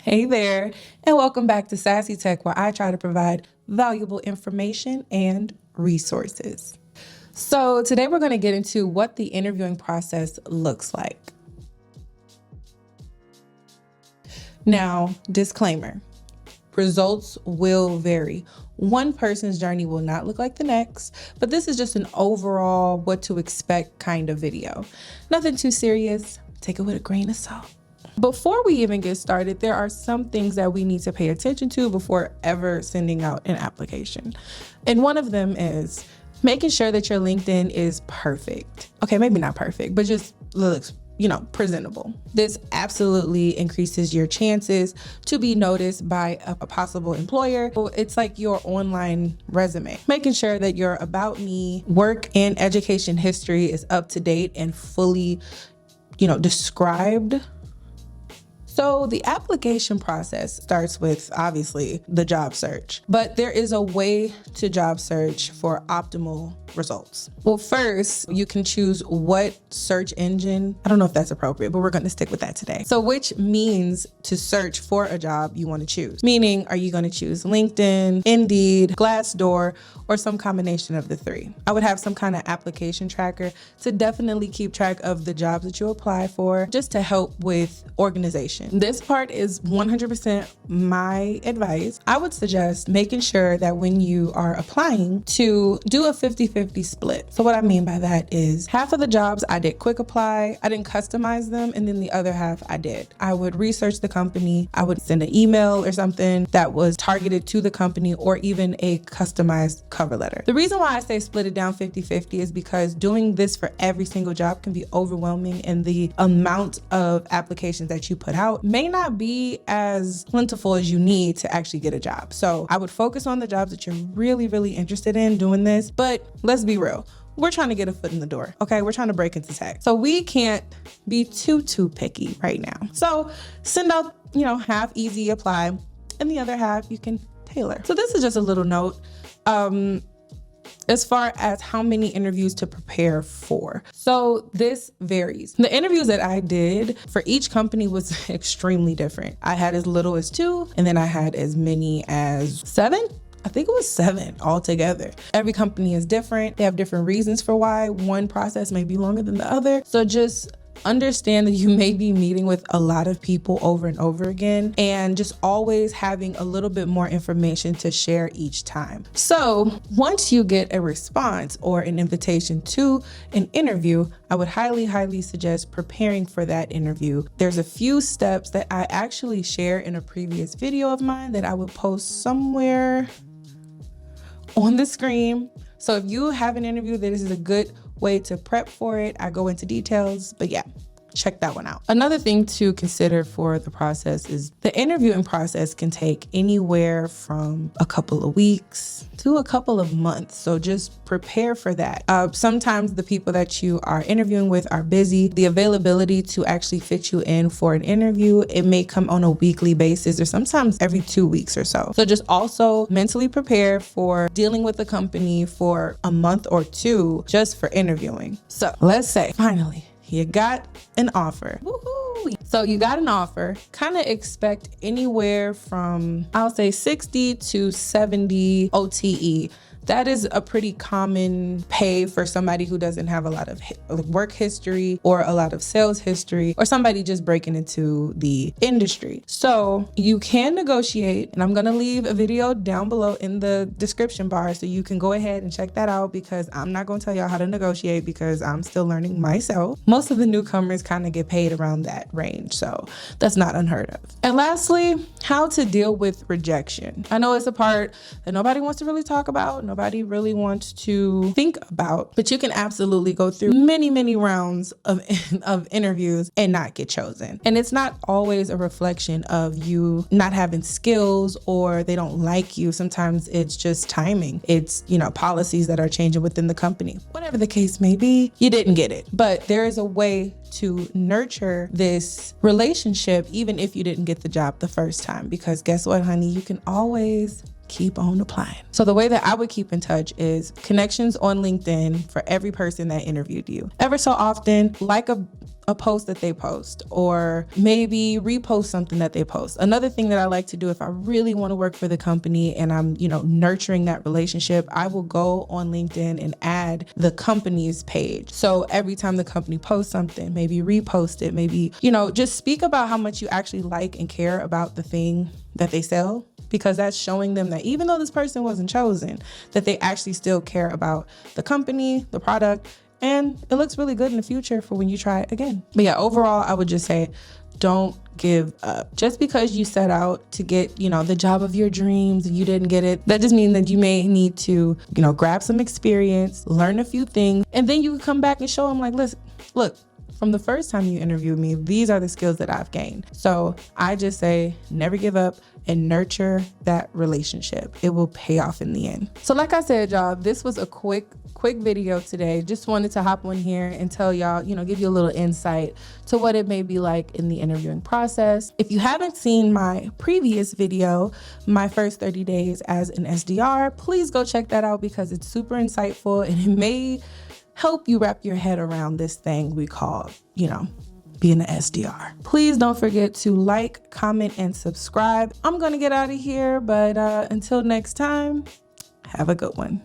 Hey there, and welcome back to Sassy Tech, where I try to provide valuable information and resources. So today we're going to get into what the interviewing process looks like. Now, disclaimer, results will vary. One person's journey will not look like the next, but this is just an overall what to expect kind of video. Nothing too serious. Take it with a grain of salt. Before we even get started, there are some things that we need to pay attention to before ever sending out an application. And one of them is making sure that your LinkedIn is perfect. Okay, maybe not perfect, but just looks, presentable. This absolutely increases your chances to be noticed by a possible employer. It's like your online resume. Making sure that your About Me, work, and education history is up to date and fully, described. So the application process starts with, obviously, the job search, but there is a way to job search for optimal results. Well, first, you can choose what search engine. I don't know if that's appropriate, but we're going to stick with that today. So which means to search for a job you want to choose? Meaning, are you going to choose LinkedIn, Indeed, Glassdoor, or some combination of the three? I would have some kind of application tracker to definitely keep track of the jobs that you apply for, just to help with organization. This part is 100% my advice. I would suggest making sure that when you are applying to do a 50-50 split. So what I mean by that is half of the jobs I did quick apply, I didn't customize them, and then the other half I did. I would research the company, I would send an email or something that was targeted to the company, or even a customized cover letter. The reason why I say split it down 50-50 is because doing this for every single job can be overwhelming, and the amount of applications that you put out may not be as plentiful as you need to actually get a job. So I would focus on the jobs that you're really, really interested in doing this. But let's be real. We're trying to get a foot in the door, okay? We're trying to break into tech. So we can't be too picky right now. So send out, half easy apply, and the other half you can tailor. So this is just a little note. As far as how many interviews to prepare for. So this varies. The interviews that I did for each company was extremely different. I had as little as 2, and then I had as many as 7. I think it was 7 altogether. Every company is different. They have different reasons for why one process may be longer than the other. So just understand that you may be meeting with a lot of people over and over again, and just always having a little bit more information to share each time. So once you get a response or an invitation to an interview, I would highly suggest preparing for that interview. There's a few steps that I actually share in a previous video of mine that I would post somewhere on the screen. So if you have an interview, this is a good way to prep for it. I go into details, but yeah, check that one out. Another thing to consider for the process is the interviewing process can take anywhere from a couple of weeks to a couple of months. So just prepare for that. Sometimes the people that you are interviewing with are busy. The availability to actually fit you in for an interview, it may come on a weekly basis or sometimes every 2 weeks or so. So just also mentally prepare for dealing with the company for a month or 2 just for interviewing. So let's say finally you got an offer. Woohoo! So you got an offer, kind of expect anywhere from, I'll say 60 to 70 OTE. That is a pretty common pay for somebody who doesn't have a lot of work history or a lot of sales history, or somebody just breaking into the industry. So you can negotiate, and I'm gonna leave a video down below in the description bar so you can go ahead and check that out, because I'm not gonna tell y'all how to negotiate because I'm still learning myself. Most of the newcomers kind of get paid around that range, so that's not unheard of. And lastly, how to deal with rejection. I know it's a part that nobody wants to really talk about, nobody really wants to think about, but you can absolutely go through many rounds of interviews and not get chosen. And it's not always a reflection of you not having skills or they don't like you. Sometimes it's just timing. It's, policies that are changing within the company. Whatever the case may be, you didn't get it. But there is a way to nurture this relationship even if you didn't get the job the first time, because guess what, honey? You can always keep on applying. So the way that I would keep in touch is connections on LinkedIn for every person that interviewed you. Ever so often, like a post that they post, or maybe repost something that they post. Another thing that I like to do if I really want to work for the company and I'm, nurturing that relationship, I will go on LinkedIn and add the company's page. So every time the company posts something, maybe repost it, maybe, just speak about how much you actually like and care about the thing that they sell, because that's showing them that even though this person wasn't chosen, that they actually still care about the company, the product, and it looks really good in the future for when you try it again. But yeah, overall, I would just say, don't give up. Just because you set out to get, the job of your dreams and you didn't get it, that just means that you may need to, grab some experience, learn a few things, and then you can come back and show them like, listen, look, from the first time you interviewed me, these are the skills that I've gained. So I just say, never give up and nurture that relationship. It will pay off in the end. So like I said, y'all, this was a quick video today. Just wanted to hop on here and tell y'all, give you a little insight to what it may be like in the interviewing process. If you haven't seen my previous video, my first 30 days as an SDR, please go check that out because it's super insightful and it may help you wrap your head around this thing we call, being an SDR. Please don't forget to like, comment, and subscribe. I'm gonna get out of here, but until next time, have a good one.